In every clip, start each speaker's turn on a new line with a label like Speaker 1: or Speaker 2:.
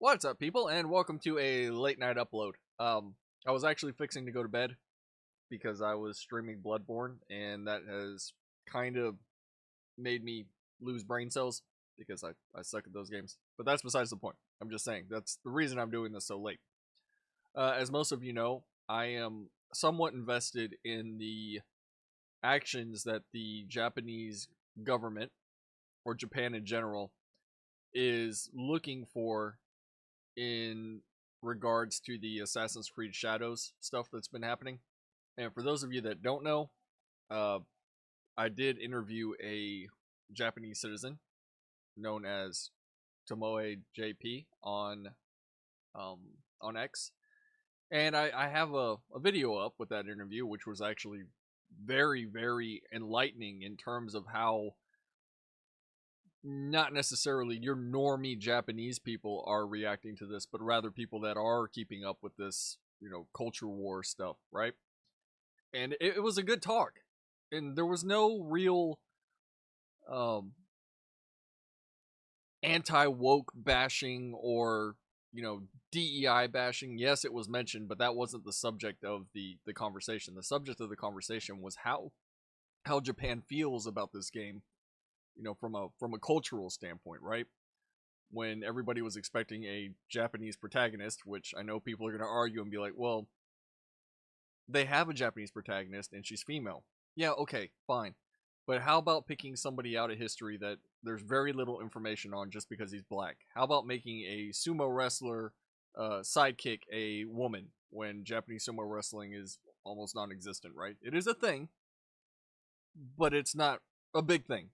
Speaker 1: What's up, people, and welcome to a late night upload. I was actually fixing to go to bed because I was streaming Bloodborne, and that has kind of made me lose brain cells because I suck at those games. But that's besides the point. I'm just saying, that's the reason I'm doing this so late. As most of you know, I am somewhat invested in the actions that the Japanese government, or Japan in general, is looking for in regards to the Assassin's Creed Shadows stuff that's been happening. And for those of you that don't know, I did interview a Japanese citizen known as Tomoe JP on X, and I have a video up with that interview, which was actually very, very enlightening in terms of how not necessarily your normie Japanese people are reacting to this, but rather people that are keeping up with this, culture war stuff, right? And it was a good talk, and there was no real anti-woke bashing or DEI bashing. Yes, it was mentioned, but that wasn't the subject of the conversation. The subject of the conversation was how Japan feels about this game, from a cultural standpoint, right? When everybody was expecting a Japanese protagonist, which I know people are going to argue and be like, well, they have a Japanese protagonist and she's female. Yeah, okay, fine. But how about picking somebody out of history that there's very little information on just because he's black? How about making a sumo wrestler sidekick a woman when Japanese sumo wrestling is almost non-existent, right? It is a thing, but it's not a big thing.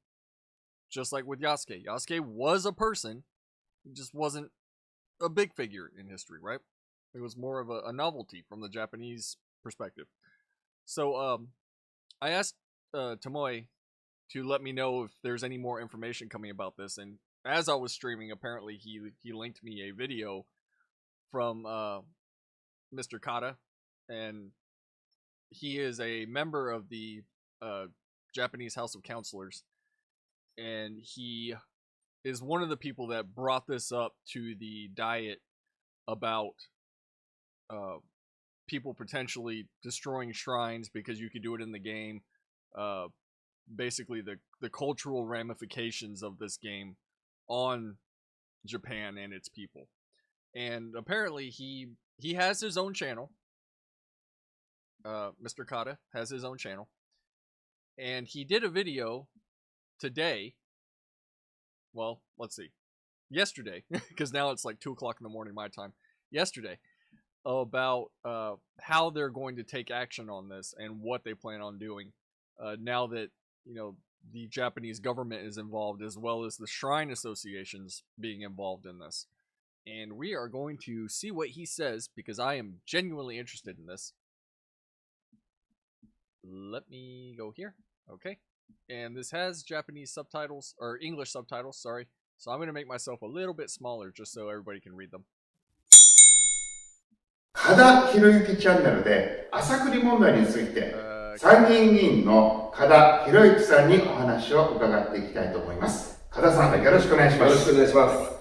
Speaker 1: Just like with Yasuke. Yasuke was a person, he just wasn't a big figure in history, right? It was more of a novelty from the Japanese perspective. So I asked Tomoe to let me know if there's any more information coming about this, and as I was streaming, apparently he linked me a video from Mr. Kada, and he is a member of the Japanese House of Counselors, and he is one of the people that brought this up to the Diet about people potentially destroying shrines because you could do it in the game. Basically, the cultural ramifications of this game on Japan and its people. And apparently he has his own channel. Mr. Kada has his own channel. And he did a video today, well, let's see, yesterday, because now it's like 2 o'clock in the morning my time, yesterday, about how they're going to take action on this and what they plan on doing now that, the Japanese government is involved, as well as the shrine associations being involved in this. And we are going to see what he says, because I am genuinely interested in this. Let me go here. Okay. And this has Japanese subtitles, or English subtitles, sorry. So I'm going to make myself a little bit smaller just so everybody can read them.
Speaker 2: Kada ひろゆきチャンネルで朝栗問題について参議院議員のkada ひろゆきさんにお話を伺っていきたいと思います。kadaさん、よろしくお願いします。
Speaker 3: よろしくお願いします。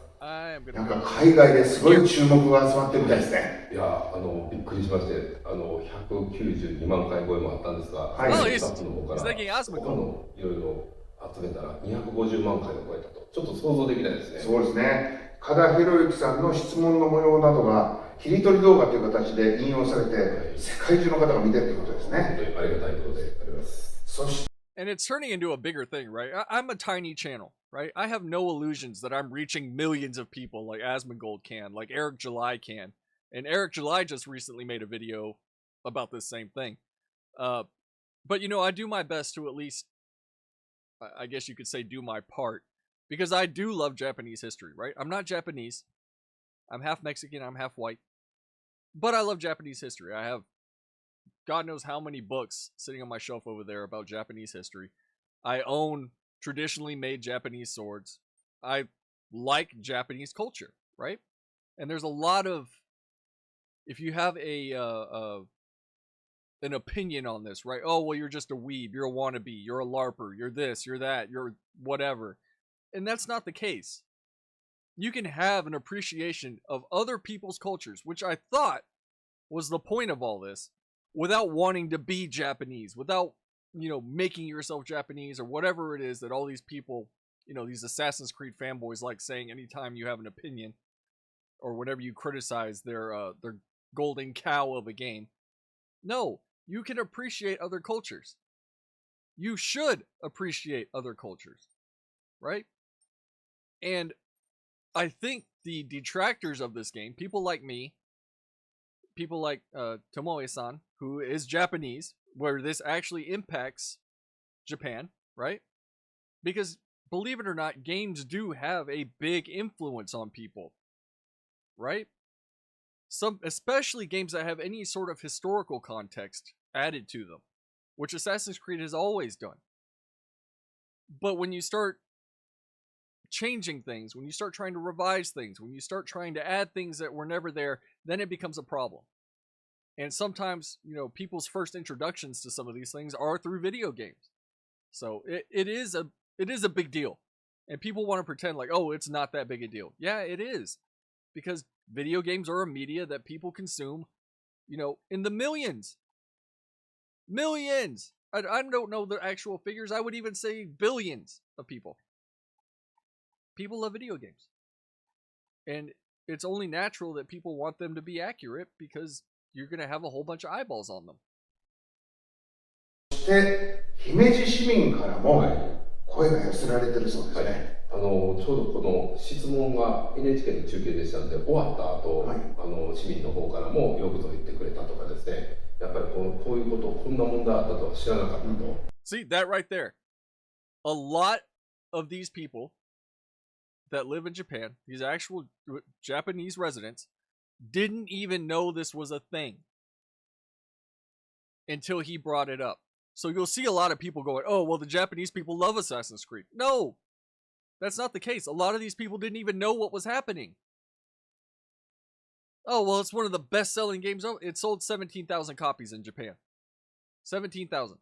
Speaker 2: なんか海外ですごい注目が集まってるみたいですね。
Speaker 3: いや、びっくりしまして、192万回超えもあったんですが、
Speaker 2: はい、
Speaker 3: スタッフの方から他のいろいろ集めたら250万回を超えたと、ちょっと想像できないですね。
Speaker 2: そうですね。kada ひろゆきさんの質問の模様などが切り取り動画という形で引用されて、世界中の方が見てるということですね。
Speaker 3: 本当にありがたいことであります。
Speaker 2: そして
Speaker 1: And it's turning into a bigger thing, right? I'm a tiny channel, right? I have no illusions that I'm reaching millions of people like Asmongold can, like Eric July can. And Eric July just recently made a video about this same thing. But, I do my best to at least, I guess you could say, do my part. Because I do love Japanese history, right? I'm not Japanese. I'm half Mexican, I'm half white. But I love Japanese history. I have God knows how many books sitting on my shelf over there about Japanese history. I own traditionally made Japanese swords. I like Japanese culture, right? And there's a lot of, if you have an opinion on this, right? Oh, well, you're just a weeb, you're a wannabe, you're a LARPer, you're this, you're that, you're whatever. And that's not the case. You can have an appreciation of other people's cultures, which I thought was the point of all this, without wanting to be Japanese, without, making yourself Japanese or whatever it is that all these people, these Assassin's Creed fanboys like saying anytime you have an opinion or whenever you criticize their golden cow of a game. No, you can appreciate other cultures. You should appreciate other cultures, right? And I think the detractors of this game, people like me, people like Tomoe-san, who is Japanese, where this actually impacts Japan, right? Because believe it or not, games do have a big influence on people, right? Especially games that have any sort of historical context added to them, which Assassin's Creed has always done. But when you start changing things, when you start trying to revise things, when you start trying to add things that were never there, then it becomes a problem. And sometimes, people's first introductions to some of these things are through video games. So it is a big deal. And people want to pretend like, oh, it's not that big a deal. Yeah, it is. Because video games are a media that people consume, in the millions. Millions! I don't know the actual figures. I would even say billions of people. People love video games. And it's only natural that people want them to be accurate because you're going to have a whole bunch of eyeballs on them.
Speaker 2: そして姫路市民からも声が寄せられてるそうですね。
Speaker 3: ちょうどこの質問が NHK の中継でしたので終わった後、市民の方からもよくぞ言ってくれたとかですね、やっぱりこういうことこんな問題あったとは知らなかったと。
Speaker 1: See that right there. A lot of these people that live in Japan, these actual Japanese residents, didn't even know this was a thing until he brought it up. So you'll see a lot of people going, oh, well, the Japanese people love Assassin's Creed. No, that's not the case. A lot of these people didn't even know what was happening. Oh, well, it's one of the best-selling games. It sold 17,000 copies in Japan. 17,000.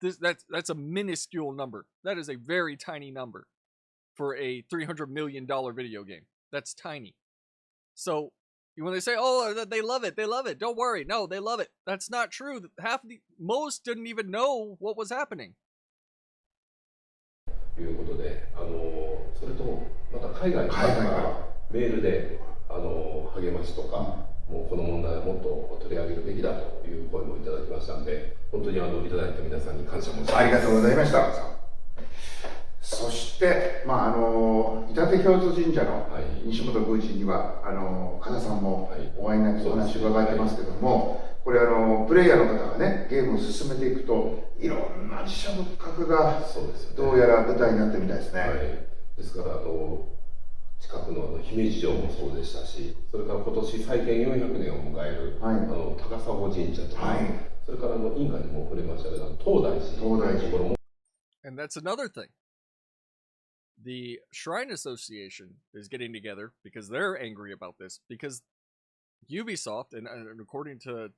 Speaker 1: That's a minuscule number. That is a very tiny number for a $300 million video game. That's tiny. So when they say, oh, they love it, don't worry. No, they love it. That's not true. Most didn't even know what was happening.
Speaker 3: ということで、それとまた海外からメールで励ましとか、もうこの問題をもっと取り上げるべきだという声もいただきましたので、本当にいただいた皆さんに感謝申し上げます。
Speaker 2: ありがとうございました。そして、伊達京都神社の西本宮司には、加田さんもお会いになってお話を伺ってますけども、これプレイヤーの方がね、ゲームを進めていくと、いろんな自社仏閣がどうやら舞台になってるみたいですね。
Speaker 3: ですから近くの姫路城もそうでしたし、それから今年再建400年を迎える、高砂神社とか、それから印加にも触れましたけど、東大寺のところも。
Speaker 1: And that's another thing. The Shrine Association is getting together because they're angry about this, because Ubisoft, and according to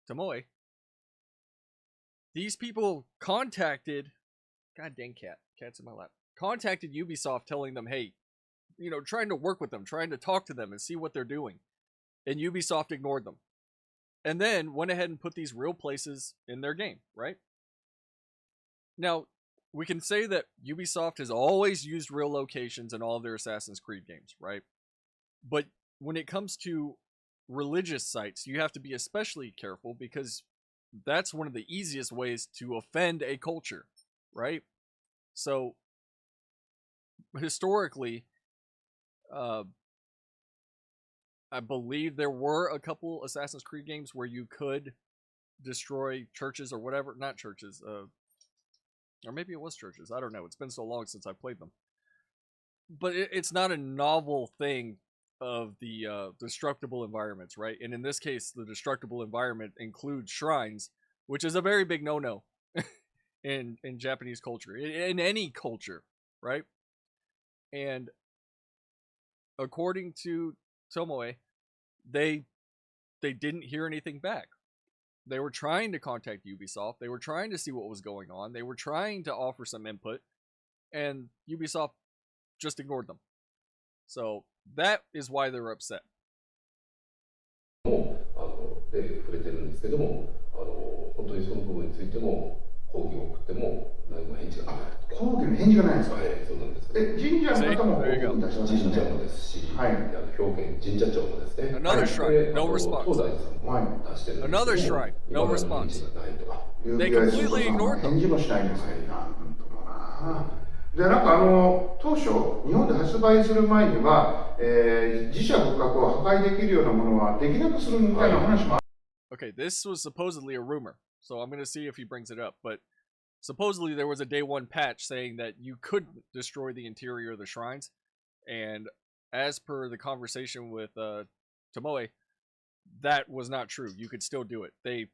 Speaker 1: Tomoe, these people contacted, god dang cat's in my lap, contacted Ubisoft telling them, hey, trying to work with them, trying to talk to them and see what they're doing. And Ubisoft ignored them. And then went ahead and put these real places in their game, right? Now, we can say that Ubisoft has always used real locations in all of their Assassin's Creed games, right? But when it comes to religious sites, you have to be especially careful because that's one of the easiest ways to offend a culture, right? So, historically, I believe there were a couple Assassin's Creed games where you could destroy churches or whatever. Not churches, or maybe it was churches. I don't know. It's been so long since I played them. But it's not a novel thing of the destructible environments, right? And in this case, the destructible environment includes shrines, which is a very big no-no in Japanese culture, in any culture, right? And according to Tomoe, they didn't hear anything back. They were trying to contact Ubisoft. They were trying to see what was going on. They were trying to offer some input. And Ubisoft just ignored them. So that is why they're upset.
Speaker 3: もで触れてるんですけども、本当にその部分についても抗議を送っても何も返事がない。
Speaker 2: 抗議の返事がないんですか？
Speaker 3: はい、そうなんです。
Speaker 2: 神社の方も抗議に出しましたね。
Speaker 3: 神社もですし、はい、表現神社長もですね。
Speaker 1: Another shrine, no response.
Speaker 3: 東大さんも出してるんですけども、
Speaker 1: Another shrine, no response. They completely ignored them.
Speaker 2: 返事もしないんですよ。なんともな。で、なんか当初、日本で発売する前には、自社仏閣を破壊できるようなものはできなくするみたいな話もある。
Speaker 1: Okay, this was supposedly a rumor, so I'm going to see if he brings it up. But supposedly there was a day one patch saying that you couldn't destroy the interior of the shrines. And as per the conversation with Tomoe, that was not true. You could still do it. They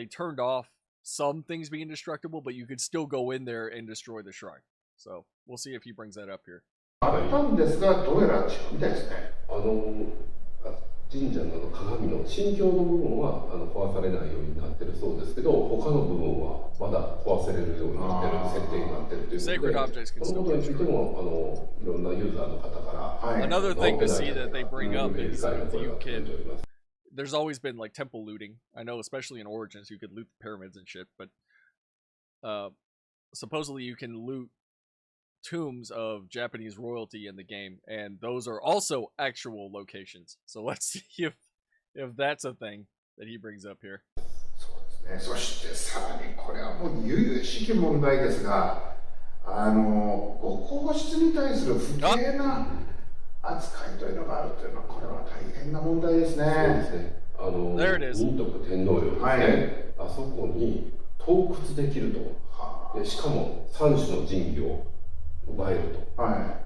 Speaker 1: turned off some things being destructible, but you could still go in there and destroy the shrine. So we'll see if he brings that up here.
Speaker 2: あったんですが、どうやら違うみたいですね。
Speaker 3: 神社の鏡の神経の部分は壊されないようになってるそうですけど、他の部分はまだ壊せれるようになってる設定になってるということで、このことについてもいろんなユーザーの方から、
Speaker 1: Another thing to see that they bring up is you can. There's always been like temple looting. I know, especially in Origins, you could loot the pyramids and shit. But supposedly you can loot tombs of Japanese royalty in the game, and those are also actual locations. So let's see if that's a thing that he brings up here.
Speaker 2: そうですね。そしてさらにこれはもう由々しき問題ですが、ご皇室に対する不敬な扱いというのがあるというのは、これは大変な問題ですね。
Speaker 3: そうですね。
Speaker 1: There it is.
Speaker 3: 仁徳天皇陵ですね、はい、あそこに盗掘できると、でしかも3種の神器を奪える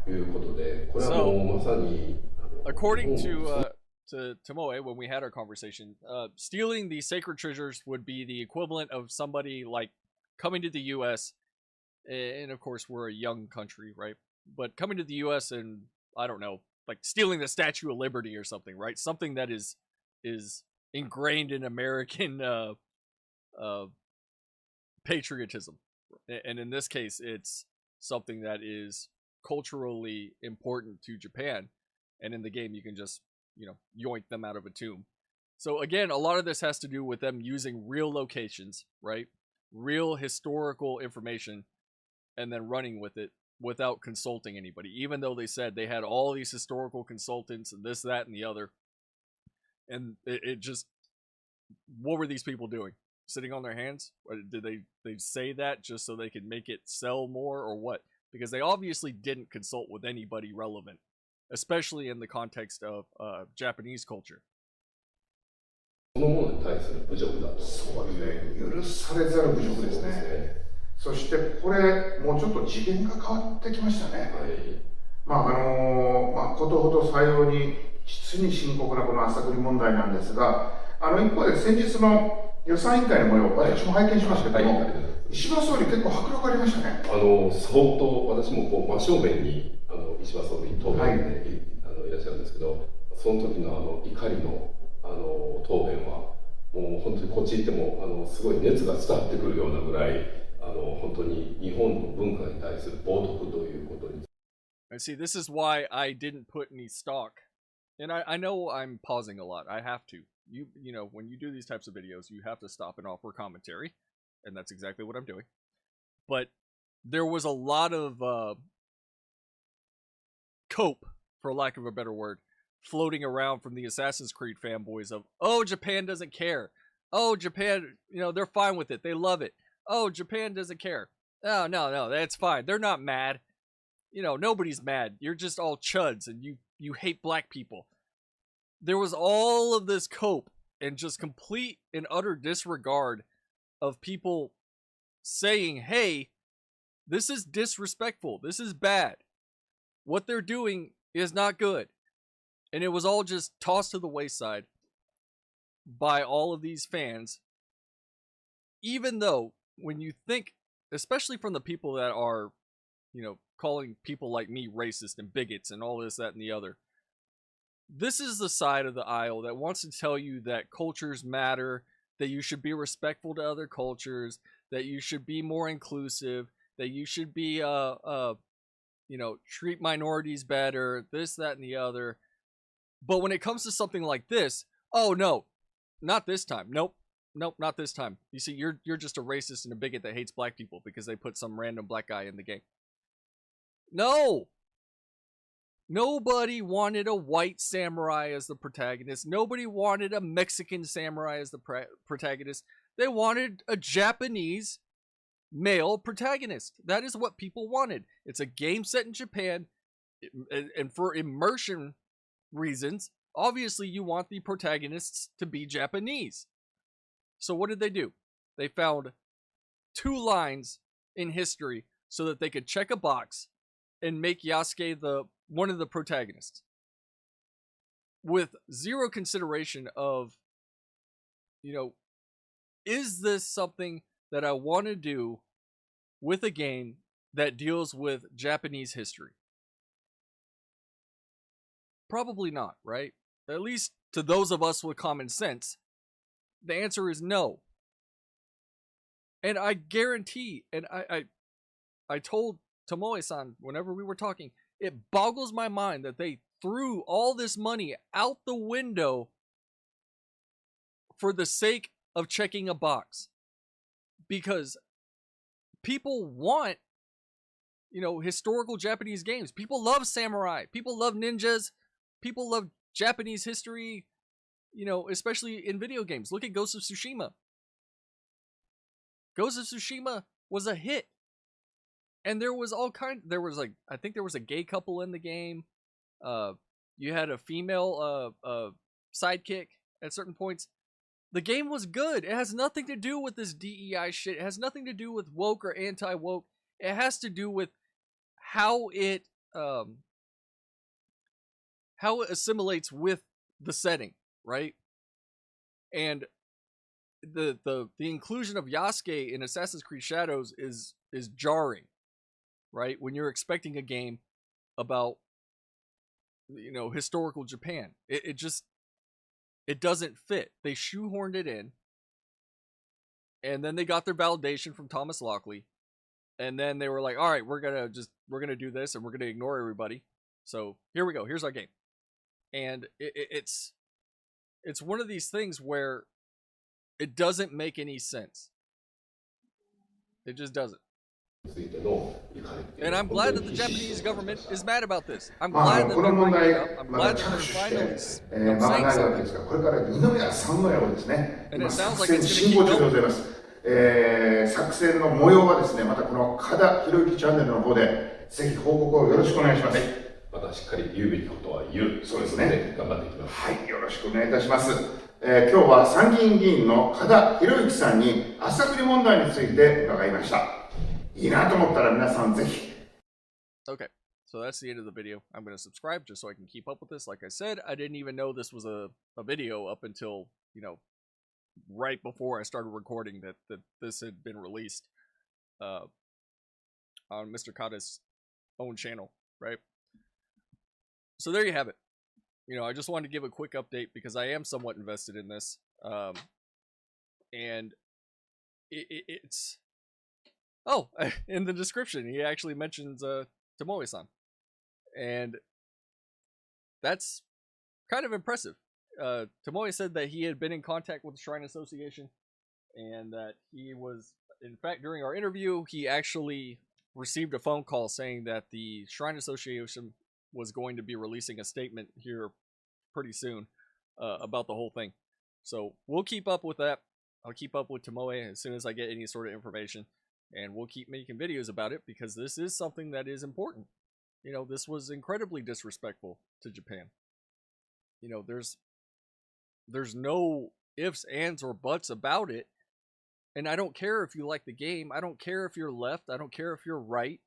Speaker 3: ということで、これはもうまさに。
Speaker 1: According to Tomoe, when we had our conversation, stealing the sacred treasures would be the equivalent of somebody like coming to the U.S. And of course, we're a young country, right? But coming to the U.S. and I don't know, like stealing the Statue of Liberty or something, right? Something that is ingrained in American patriotism, and in this case, it's something that is culturally important to Japan, and in the game you can just, yoink them out of a tomb. So again, a lot of this has to do with them using real locations, right? Real historical information, and then running with it without consulting anybody, even though they said they had all these historical consultants and this, that, and the other. And it just, what were these people doing? Sitting on their hands? Or did they say that just so they could make it sell more, or what? Because they obviously didn't consult with anybody relevant, especially in the context of Japanese culture.
Speaker 3: そのものに対する侮辱だと。
Speaker 2: そうですね。許されざる侮辱ですね。そしてこれもうちょっと次元が変わってきましたね。ことほどさように実に深刻なこの朝繰り問題なんですが、一方で先日の予算委員会の模様、私も拝見しましたけども、石破総理、結構迫力ありましたね。
Speaker 3: 相当、私も真正面に石破総理、答弁でいらっしゃるんですけど、その時の怒りの答弁は、もう本当にこっち行ってもすごい熱が伝わってくるようなぐらい、本当に日本の文化に対する冒涜ということに。
Speaker 1: And see, this is why I didn't put any stock. And I know I'm pausing a lot. I have to. You know, when you do these types of videos, you have to stop and offer commentary, and that's exactly what I'm doing. But there was a lot of cope, for lack of a better word, floating around from the Assassin's Creed fanboys of, oh, Japan doesn't care. Oh, Japan, they're fine with it. They love it. Oh, Japan doesn't care. Oh, no, that's fine. They're not mad. Nobody's mad. You're just all chuds, and you hate black people. There was all of this cope and just complete and utter disregard of people saying, hey, this is disrespectful. This is bad. What they're doing is not good. And it was all just tossed to the wayside by all of these fans. Even though, when you think, especially from the people that are, calling people like me racist and bigots and all this, that, and the other, this is the side of the aisle that wants to tell you that cultures matter, that you should be respectful to other cultures, that you should be more inclusive, that you should be treat minorities better, this, that, and the other. But when it comes to something like this, oh no, not this time. Nope, not this time. You see, you're just a racist and a bigot that hates black people because they put some random black guy in the game. No! Nobody wanted a white samurai as the protagonist. Nobody wanted a Mexican samurai as the protagonist. They wanted a Japanese male protagonist. That is what people wanted. It's a game set in Japan, and for immersion reasons, obviously you want the protagonists to be Japanese. So what did they do? They found 2 lines in history so that they could check a box and make Yasuke one of the protagonists, with zero consideration of, is this something that I want to do with a game that deals with Japanese history? Probably not, right? At least to those of us with common sense, the answer is no. And I guarantee, and I told Tomoe-san whenever we were talking, it boggles my mind that they threw all this money out the window for the sake of checking a box. Because people want, historical Japanese games. People love samurai. People love ninjas. People love Japanese history, especially in video games. Look at Ghost of Tsushima. Ghost of Tsushima was a hit. And there was I think there was a gay couple in the game. You had a female sidekick at certain points. The game was good. It has nothing to do with this DEI shit. It has nothing to do with woke or anti-woke. It has to do with how it assimilates with the setting, right? And the inclusion of Yasuke in Assassin's Creed Shadows is jarring, right? When you're expecting a game about historical Japan, it doesn't fit. They shoehorned it in, and then they got their validation from Thomas Lockley, and then they were like, all right, we're gonna do this, and we're gonna ignore everybody. So here we go. Here's our game. And it's one of these things where it doesn't make any sense. It just doesn't. And I'm glad that the Japanese government is mad about this. I'm glad that they're bringing it up. I'm glad that they're finally saying something. And it sounds like it's going to keep going.
Speaker 2: 作戦の模様はですね、またこのkadaひろゆきチャンネルの方でぜひ報告をよろしくお願いします。
Speaker 3: またしっかり言うべきことは言う。
Speaker 2: そうですね。
Speaker 3: 頑張っていきます。
Speaker 2: はい、よろしくお願いいたします。今日は参議院議員のkadaひろゆきさんに朝栗問題について伺いました。いいなと思ったら皆さんぜひ。
Speaker 1: Okay, so that's the end of the video. I'm going to subscribe just so I can keep up with this. Like I said, I didn't even know this was a video up until, right before I started recording that this had been released on Mr. Kada's own channel, right? So there you have it. I just wanted to give a quick update because I am somewhat invested in this. And it's... Oh, in the description, he actually mentions Tomoe-san. And that's kind of impressive. Tomoe said that he had been in contact with the Shrine Association and that he was, in fact, during our interview, he actually received a phone call saying that the Shrine Association was going to be releasing a statement here pretty soon about the whole thing. So we'll keep up with that. I'll keep up with Tomoe as soon as I get any sort of information. And we'll keep making videos about it because this is something that is important. This was incredibly disrespectful to Japan. There's no ifs, ands, or buts about it. And I don't care if you like the game. I don't care if you're left. I don't care if you're right.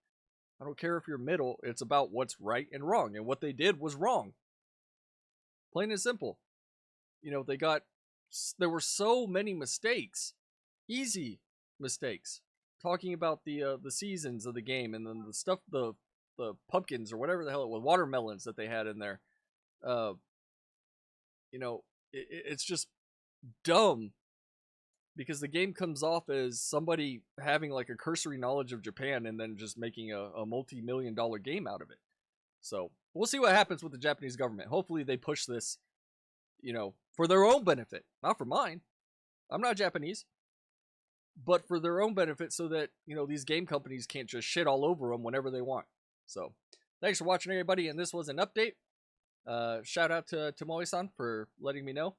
Speaker 1: I don't care if you're middle. It's about what's right and wrong. And what they did was wrong. Plain and simple. There were so many mistakes. Easy mistakes. Talking about the seasons of the game and then the stuff, the pumpkins or whatever the hell it was, watermelons that they had in there. It's just dumb because the game comes off as somebody having like a cursory knowledge of Japan and then just making a multi-million-dollar game out of it. So we'll see what happens with the Japanese government. Hopefully they push this, for their own benefit, not for mine. I'm not Japanese, but for their own benefit, so that these game companies can't just shit all over them whenever they want. So thanks for watching, everybody, and this was an update. Shout out to Moi-san for letting me know,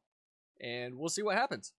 Speaker 1: and we'll see what happens.